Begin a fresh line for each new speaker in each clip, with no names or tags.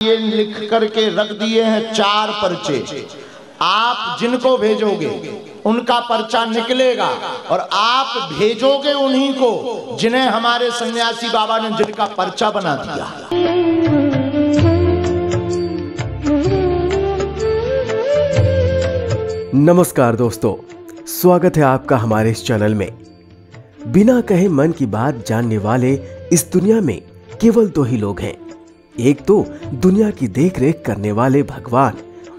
ये लिख करके रख दिए हैं 4 पर्चे। आप जिनको भेजोगे उनका पर्चा निकलेगा और आप भेजोगे उन्हीं को जिन्हें हमारे सन्यासी बाबा ने जिनका पर्चा बना दिया।
नमस्कार दोस्तों, स्वागत है आपका हमारे इस चैनल में। बिना कहे मन की बात जानने वाले इस दुनिया में केवल 2 ही लोग हैं। एक तो दुनिया की देखरेख करने वाले भगवान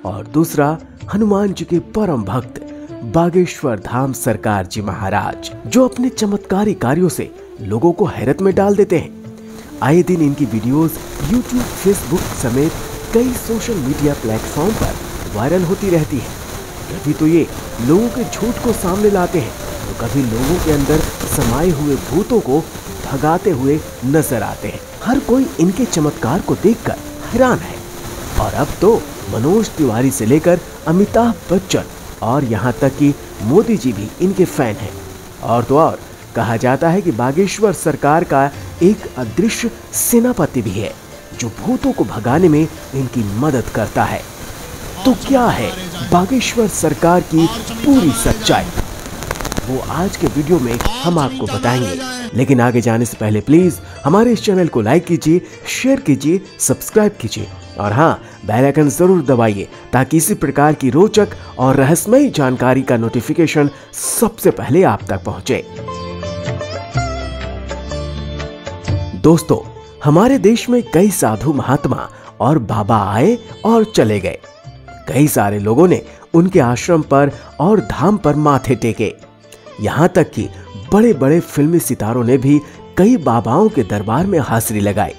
और दूसरा हनुमान जी के परम भक्त बागेश्वर धाम सरकार जी महाराज, जो अपने चमत्कारी कार्यों से लोगों को हैरत में डाल देते हैं। आए दिन इनकी वीडियोस यूट्यूब, फेसबुक समेत कई सोशल मीडिया प्लेटफॉर्म पर वायरल होती रहती है। कभी तो ये लोगों के झूठ को सामने लाते हैं तो कभी लोगों के अंदर समाये हुए भूतों को भगाते हुए नजर आते हैं। हर कोई इनके चमत्कार को देखकर हैरान है और अब तो मनोज तिवारी से लेकर अमिताभ बच्चन और यहाँ तक कि मोदी जी भी इनके फैन हैं। और तो और कहा जाता है कि बागेश्वर सरकार का एक अदृश्य सेनापति भी है जो भूतों को भगाने में इनकी मदद करता है। तो क्या है बागेश्वर सरकार की पूरी सच्चाई, वो आज के वीडियो में हम आपको बताएंगे। लेकिन आगे जाने से पहले प्लीज हमारे इस चैनल को लाइक कीजिए, शेयर कीजिए, सब्सक्राइब कीजिए और हाँ, बेल आइकन जरूर दबाइए ताकि इसी प्रकार की रोचक और रहस्यमयी जानकारी का नोटिफिकेशन सबसे पहले आप तक पहुंचे। दोस्तों, हमारे देश में कई साधु महात्मा और बाबा आए और चले गए। कई सारे लोगों ने उनके आश्रम पर और धाम पर माथे टेके। यहाँ तक कि बड़े बड़े फिल्मी सितारों ने भी कई बाबाओं के दरबार में हाजिरी लगाई।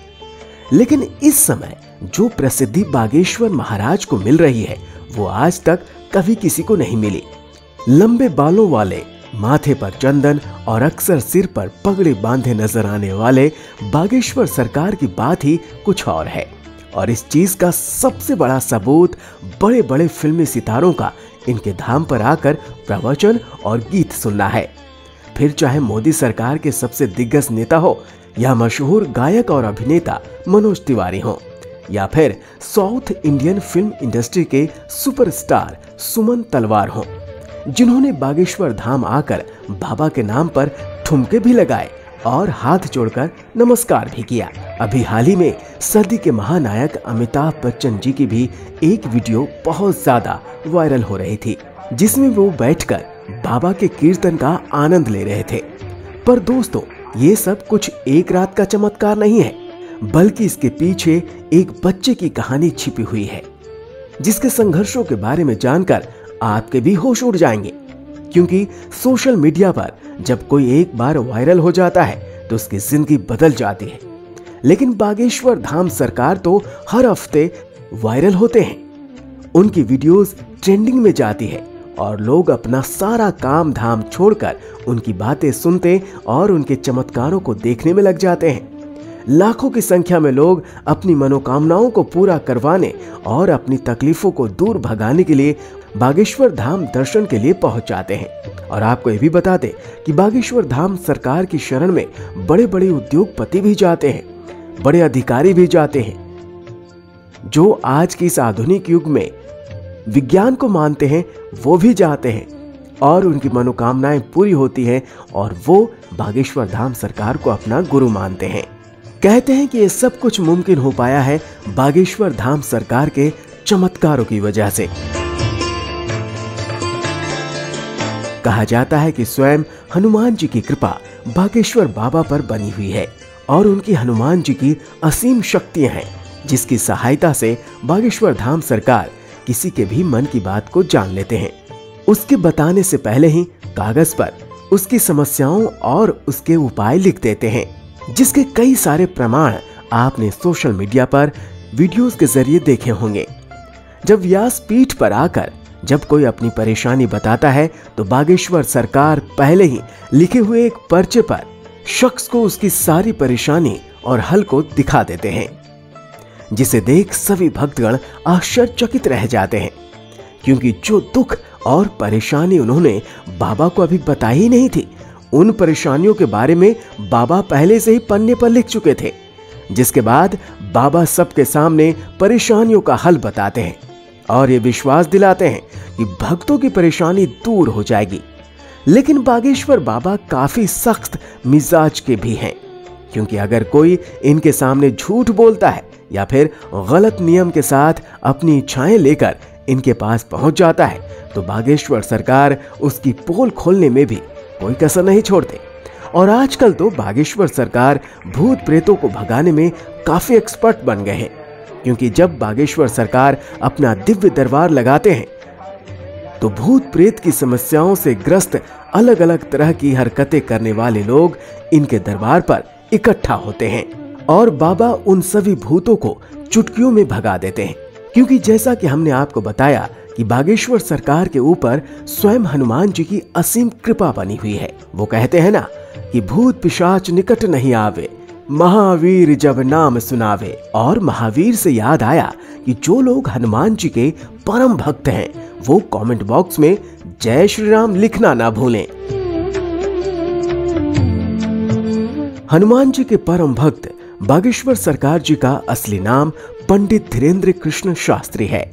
लेकिन इस समय जो प्रसिद्धि बागेश्वर महाराज को मिल रही है वो आज तक कभी किसी को नहीं मिली। लंबे बालों वाले, माथे पर चंदन और अक्सर सिर पर पगड़ी बांधे नजर आने वाले बागेश्वर सरकार की बात ही कुछ और है। और इस चीज का सबसे बड़ा सबूत बड़े बड़े फिल्मी सितारों का इनके धाम पर आकर प्रवचन और गीत सुनना है। फिर चाहे मोदी सरकार के सबसे दिग्गज नेता हो या मशहूर गायक और अभिनेता मनोज तिवारी हो या फिर साउथ इंडियन फिल्म इंडस्ट्री के सुपरस्टार सुमन तलवार हो, जिन्होंने बागेश्वर धाम आकर बाबा के नाम पर ठुमके भी लगाए और हाथ जोड़कर नमस्कार भी किया। अभी हाल ही में सदी के महानायक अमिताभ बच्चन जी की भी एक वीडियो बहुत ज्यादा वायरल हो रही थी, जिसमें वो बैठकर बाबा के कीर्तन का आनंद ले रहे थे। पर दोस्तों, ये सब कुछ एक रात का चमत्कार नहीं है, बल्कि इसके पीछे एक बच्चे की कहानी छिपी हुई है, जिसके संघर्षों के बारे में जानकर आपके भी होश उड़ जाएंगे। क्योंकि सोशल मीडिया पर जब कोई एक बार वायरल हो जाता है तो उसकी जिंदगी बदल जाती है। लेकिन बागेश्वर धाम सरकार तो हर हफ्ते वायरल होते हैं। उनकी वीडियोस ट्रेंडिंग में जाती है और लोग अपना सारा काम धाम छोड़कर उनकी बातें सुनते और उनके चमत्कारों को देखने में लग जाते हैं। लाखों की संख्या में लोग अपनी मनोकामनाओं को पूरा करवाने और अपनी तकलीफों को दूर भगाने के लिए बागेश्वर धाम दर्शन के लिए पहुंच जाते हैं। और आपको ये भी बता दें कि बागेश्वर धाम सरकार की शरण में बड़े बड़े उद्योगपति भी जाते हैं, बड़े अधिकारी भी जाते हैं, जो आज की इस आधुनिक युग में विज्ञान को मानते हैं, वो भी जाते हैं और उनकी मनोकामनाएं पूरी होती हैं और वो बागेश्वर धाम सरकार को अपना गुरु मानते हैं। कहते हैं कि ये सब कुछ मुमकिन हो पाया है बागेश्वर धाम सरकार के चमत्कारों की वजह से। कहा जाता है कि स्वयं हनुमान जी की कृपा बागेश्वर बाबा पर बनी हुई है और उनकी हनुमान जी की असीम शक्तियां हैं, जिसकी सहायता से बागेश्वर धाम सरकार किसी के भी मन की बात को जान लेते हैं। उसके बताने से पहले ही कागज पर उसकी समस्याओं और उसके उपाय लिख देते हैं, जिसके कई सारे प्रमाण आपने सोशल मीडिया पर वीडियोस के जरिए देखे होंगे। जब व्यासपीठ पर आकर जब कोई अपनी परेशानी बताता है तो बागेश्वर सरकार पहले ही लिखे हुए एक पर्चे पर शख्स को उसकी सारी परेशानी और हल को दिखा देते हैं, जिसे देख सभी भक्तगण आश्चर्यचकित रह जाते हैं। क्योंकि जो दुख और परेशानी उन्होंने बाबा को अभी बताई ही नहीं थी, उन परेशानियों के बारे में बाबा पहले से ही पन्ने पर लिख चुके थे। जिसके बाद बाबा सबके सामने परेशानियों का हल बताते हैं और ये विश्वास दिलाते हैं कि भक्तों की परेशानी दूर हो जाएगी। लेकिन बागेश्वर बाबा काफी सख्त मिजाज के भी हैं, क्योंकि अगर कोई इनके सामने झूठ बोलता है या फिर गलत नियम के साथ अपनी इच्छाएं लेकर इनके पास पहुंच जाता है तो बागेश्वर सरकार उसकी पोल खोलने में भी कोई कसर नहीं छोड़ते। और आजकल तो बागेश्वर सरकार भूत प्रेतों को भगाने में काफी एक्सपर्ट बन गए हैं, क्योंकि जब बागेश्वर सरकार अपना दिव्य दरबार लगाते हैं तो भूत प्रेत की समस्याओं से ग्रस्त अलग अलग तरह की हरकतें करने वाले लोग इनके दरबार पर इकट्ठा होते हैं और बाबा उन सभी भूतों को चुटकियों में भगा देते हैं। क्योंकि जैसा कि हमने आपको बताया कि बागेश्वर सरकार के ऊपर स्वयं हनुमान जी की असीम कृपा बनी हुई है। वो कहते हैं ना कि भूत पिशाच निकट नहीं आवे, महावीर जब नाम सुनावे। और महावीर से याद आया कि जो लोग हनुमान जी के परम भक्त हैं वो कमेंट बॉक्स में जय श्री राम लिखना ना भूलें। हनुमान जी के परम भक्त बागेश्वर सरकार जी का असली नाम पंडित धीरेन्द्र कृष्ण शास्त्री है,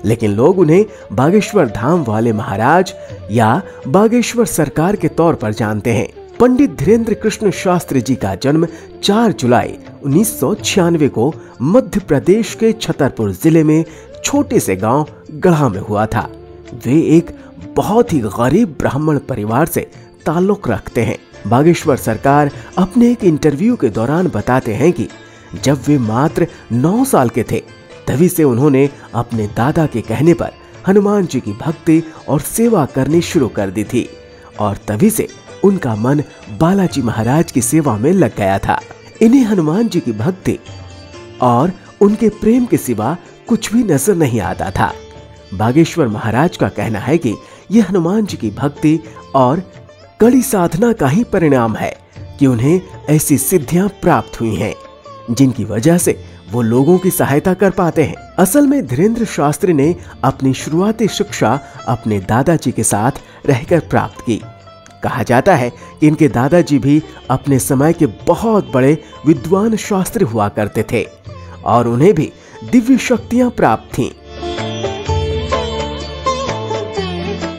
लेकिन लोग उन्हें बागेश्वर धाम वाले महाराज या बागेश्वर सरकार के तौर पर जानते हैं। पंडित धीरेन्द्र कृष्ण शास्त्री जी का जन्म 4 जुलाई 1996 को मध्य प्रदेश के छतरपुर जिले में छोटे से गांव गढ़ा में हुआ था। वे एक बहुत ही गरीब ब्राह्मण परिवार से ताल्लुक रखते हैं। बागेश्वर सरकार अपने एक इंटरव्यू के दौरान बताते हैं कि जब वे मात्र 9 साल के थे तभी से उन्होंने अपने दादा के कहने पर हनुमान जी की भक्ति और सेवा करनी शुरू कर दी थी और तभी से उनका मन बालाजी महाराज की सेवा में लग गया था। इन्हें हनुमान जी की भक्ति और उनके प्रेम के सिवा कुछ भी नजर नहीं आता था। बागेश्वर महाराज का कहना है कि यह हनुमान जी की भक्ति और कड़ी साधना का ही परिणाम है कि उन्हें ऐसी सिद्धियां प्राप्त हुई हैं, जिनकी वजह से वो लोगों की सहायता कर पाते हैं। असल में धीरेन्द्र शास्त्री ने अपनी शुरुआती शिक्षा अपने दादाजी के साथ रहकर प्राप्त की। कहा जाता है कि इनके दादाजी भी अपने समय के बहुत बड़े विद्वान शास्त्री हुआ करते थे और उन्हें भी दिव्य शक्तियां प्राप्त थीं।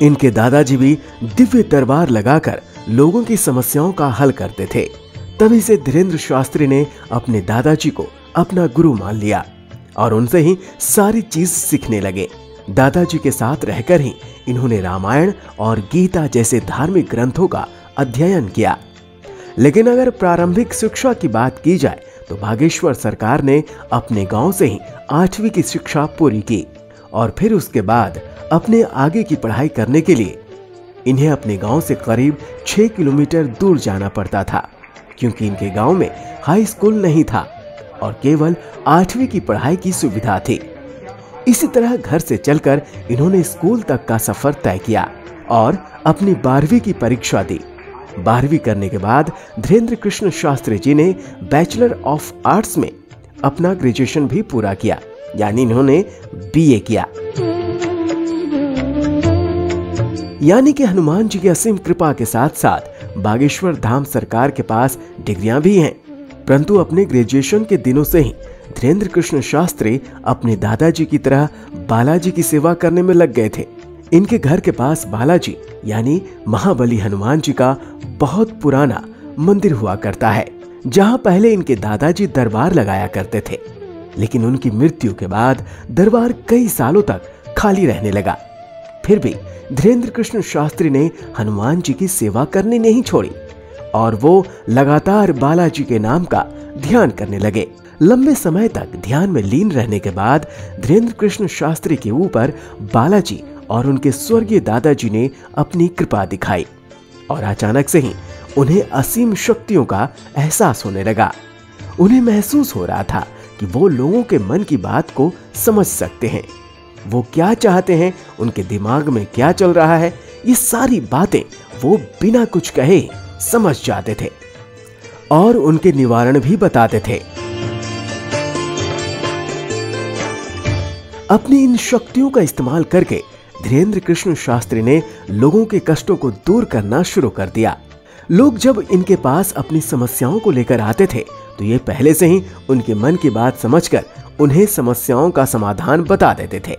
इनके दादाजी भी दिव्य दरबार लगाकर लोगों की समस्याओं का हल करते थे। तभी से धीरेन्द्र शास्त्री ने अपने दादाजी को अपना गुरु मान लिया और उनसे ही सारी चीज सीखने लगे। दादाजी के साथ रहकर ही इन्होंने रामायण और गीता जैसे धार्मिक ग्रंथों का अध्ययन किया। लेकिन अगर प्रारंभिक शिक्षा की बात की जाए तो बागेश्वर सरकार ने अपने गांव से ही 8वीं की शिक्षा पूरी की और फिर उसके बाद अपने आगे की पढ़ाई करने के लिए इन्हें अपने गांव से करीब 6 किलोमीटर दूर जाना पड़ता था, क्योंकि इनके गांव में हाई स्कूल नहीं था और केवल 8वीं की पढ़ाई की सुविधा थी। इसी तरह घर से चलकर इन्होंने स्कूल तक का सफर तय किया और अपनी 12वीं की परीक्षा दी। 12वीं करने के बाद धीरेन्द्र कृष्ण शास्त्री जी ने बैचलर ऑफ आर्ट्स में अपना ग्रेजुएशन भी पूरा किया, यानी इन्होंने बीए किया। यानी कि हनुमान जी की असीम कृपा के साथ साथ बागेश्वर धाम सरकार के पास डिग्रियां भी हैं, परंतु अपने ग्रेजुएशन के दिनों से ही धीरेन्द्र कृष्ण शास्त्री अपने दादाजी की तरह बालाजी की सेवा करने में लग गए थे। इनके घर के पास बालाजी यानी महाबली हनुमान जी का बहुत पुराना मंदिर हुआ करता है, जहां पहले इनके दादाजी दरबार लगाया करते थे। लेकिन उनकी मृत्यु के बाद दरबार कई सालों तक खाली रहने लगा। फिर भी धीरेन्द्र कृष्ण शास्त्री ने हनुमान जी की सेवा करनी नहीं छोड़ी और वो लगातार बालाजी के नाम का ध्यान करने लगे। लंबे समय तक ध्यान में लीन रहने के बाद धीरेन्द्र कृष्ण शास्त्री के ऊपर बालाजी और उनके स्वर्गीय दादाजी ने अपनी कृपा दिखाई और अचानक से ही उन्हें असीम शक्तियों का एहसास होने लगा। उन्हें महसूस हो रहा था कि वो लोगों के मन की बात को समझ सकते हैं, वो क्या चाहते हैं, उनके दिमाग में क्या चल रहा है, ये सारी बातें वो बिना कुछ कहे समझ जाते थे और उनके निवारण भी बताते थे। अपनी इन शक्तियों का इस्तेमाल करके धीरेन्द्र कृष्ण शास्त्री ने लोगों के कष्टों को दूर करना शुरू कर दिया। लोग जब इनके पास अपनी समस्याओं को लेकर आते थे तो ये पहले से ही उनके मन की बात समझकर उन्हें समस्याओं का समाधान बता देते थे।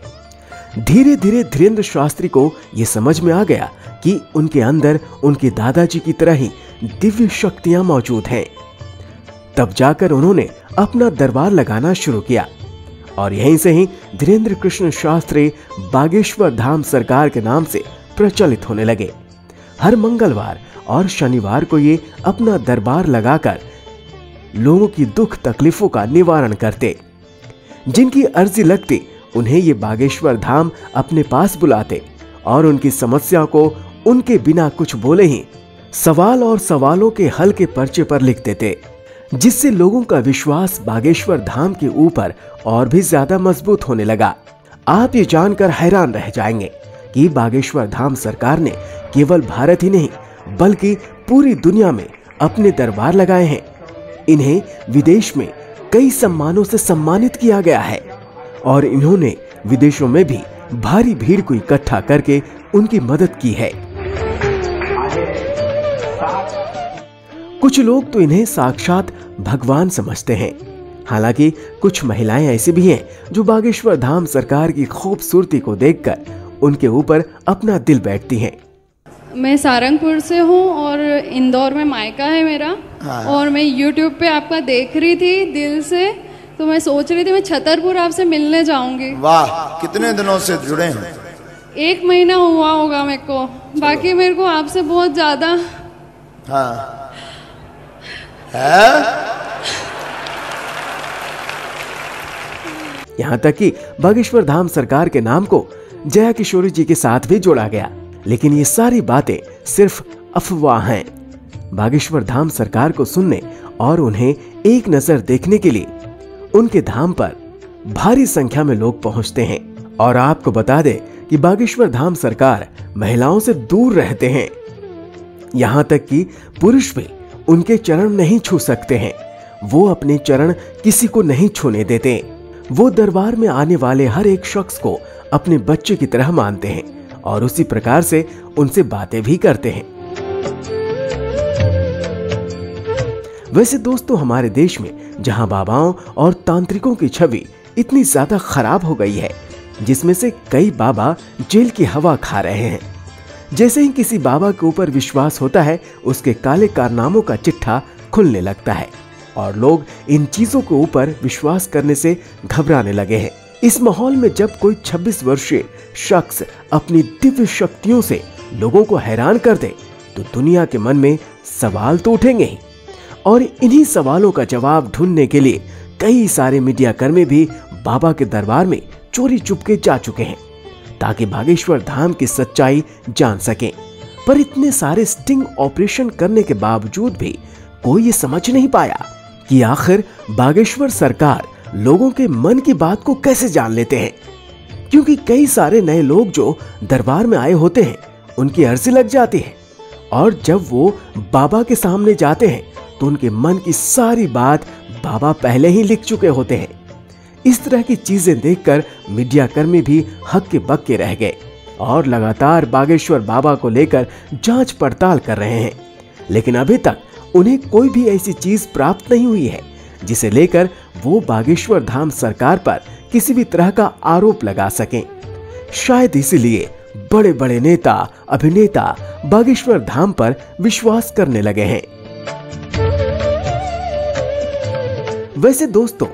धीरे धीरे धीरेन्द्र शास्त्री को यह समझ में आ गया कि उनके अंदर उनके दादाजी की तरह ही दिव्य शक्तियां मौजूद हैं। तब जाकर उन्होंने अपना दरबार लगाना शुरू किया और यहीं से ही धीरेन्द्र कृष्ण शास्त्री बागेश्वर धाम सरकार के नाम से प्रचलित होने लगे। हर मंगलवार और शनिवार को ये अपना दरबार लगाकर लोगों की दुख तकलीफों का निवारण करते। जिनकी अर्जी लगती उन्हें ये बागेश्वर धाम अपने पास बुलाते और उनकी समस्या को उनके बिना कुछ बोले ही सवाल और सवालों के हल के पर्चे पर लिख देते, जिससे लोगों का विश्वास बागेश्वर धाम के ऊपर और भी ज्यादा मजबूत होने लगा। आप ये जानकर हैरान रह जाएंगे कि बागेश्वर धाम सरकार ने केवल भारत ही नहीं बल्कि पूरी दुनिया में अपने दरबार लगाए हैं। इन्हें विदेश में कई सम्मानों से सम्मानित किया गया है और इन्होंने विदेशों में भी भारी भीड़ को इकट्ठा करके उनकी मदद की है। कुछ लोग तो इन्हें साक्षात भगवान समझते हैं। हालांकि कुछ महिलाएं ऐसी भी हैं जो बागेश्वर धाम सरकार की खूबसूरती को देखकर उनके ऊपर अपना दिल बैठती हैं।
मैं सारंगपुर से हूँ और इंदौर में मायका है मेरा। और मैं YouTube पे आपका देख रही थी दिल से, तो मैं सोच रही थी मैं छतरपुर आपसे मिलने जाऊंगी।
वाह, कितने दिनों से जुड़े हैं?
1 महीना हुआ होगा मेरे को। बाकी मेरे को आपसे बहुत ज्यादा
यहाँ तक कि बागेश्वर धाम सरकार के नाम को जया किशोरी जी के साथ भी जोड़ा गया, लेकिन ये सारी बातें सिर्फ अफवाह हैं। बागेश्वर धाम सरकार को सुनने और उन्हें एक नजर देखने के लिए उनके धाम पर भारी संख्या में लोग पहुंचते हैं। और आपको बता दें कि बागेश्वर धाम सरकार महिलाओं से दूर रहते हैं, यहाँ तक कि पुरुष भी उनके चरण नहीं छू सकते हैं। वो अपने चरण किसी को नहीं छूने देते। वो दरबार में आने वाले हर एक शख्स को अपने बच्चे की तरह मानते हैं और उसी प्रकार से उनसे बातें भी करते हैं। वैसे दोस्तों, हमारे देश में जहां बाबाओं और तांत्रिकों की छवि इतनी ज्यादा खराब हो गई है, जिसमें से कई बाबा जेल की हवा खा रहे हैं। जैसे ही किसी बाबा के ऊपर विश्वास होता है, उसके काले कारनामों का चिट्ठा खुलने लगता है और लोग इन चीजों के ऊपर विश्वास करने से घबराने लगे हैं। इस माहौल में जब कोई 26 वर्षीय शख्स अपनी दिव्य शक्तियों से लोगों को हैरान कर दे, तो दुनिया के मन में सवाल तो उठेंगे ही। और इन्हीं सवालों का जवाब ढूंढने के लिए कई सारे मीडिया कर्मी भी बाबा के दरबार में चोरी चुपके जा चुके हैं, ताकि बागेश्वर धाम की सच्चाई जान सकें। पर इतने सारे स्टिंग ऑपरेशन करने के बावजूद भी कोई ये समझ नहीं पाया कि आखिर बागेश्वर सरकार लोगों के मन की बात को कैसे जान लेते हैं। क्योंकि कई सारे नए लोग जो दरबार में आए होते हैं, उनकी अर्जी लग जाती है और जब वो बाबा के सामने जाते हैं तो उनके मन की सारी बात बाबा पहले ही लिख चुके होते हैं। इस तरह की चीजें देखकर मीडिया कर्मी भी हक्के बक्के रह गए और लगातार बागेश्वर बाबा को लेकर जांच पड़ताल कर रहे हैं, लेकिन अभी तक उन्हें कोई भी ऐसी चीज प्राप्त नहीं हुई है जिसे लेकर वो बागेश्वर धाम सरकार पर किसी भी तरह का आरोप लगा सकें। शायद इसीलिए बड़े बड़े नेता अभिनेता बागेश्वर धाम पर विश्वास करने लगे हैं। वैसे दोस्तों,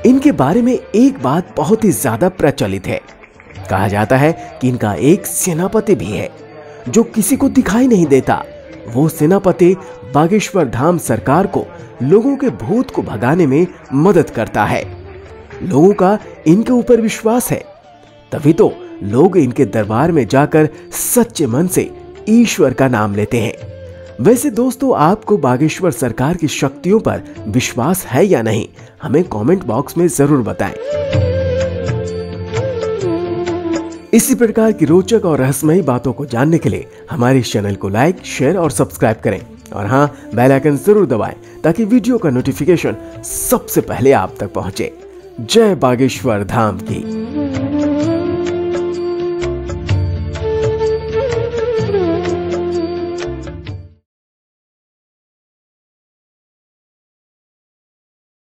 इनके बारे में एक बात बहुत ही ज्यादा प्रचलित है। कहा जाता है कि इनका एक सेनापति भी है जो किसी को दिखाई नहीं देता। वो सेनापति बागेश्वर धाम सरकार को लोगों के भूत को भगाने में मदद करता है। लोगों का इनके ऊपर विश्वास है, तभी तो लोग इनके दरबार में जाकर सच्चे मन से ईश्वर का नाम लेते हैं। वैसे दोस्तों, आपको बागेश्वर सरकार की शक्तियों पर विश्वास है या नहीं, हमें कमेंट बॉक्स में जरूर बताएं। इसी प्रकार की रोचक और रहस्यमयी बातों को जानने के लिए हमारे चैनल को लाइक, शेयर और सब्सक्राइब करें और हाँ, बेल आइकन जरूर दबाएं ताकि वीडियो का नोटिफिकेशन सबसे पहले आप तक पहुंचे। जय बागेश्वर धाम की।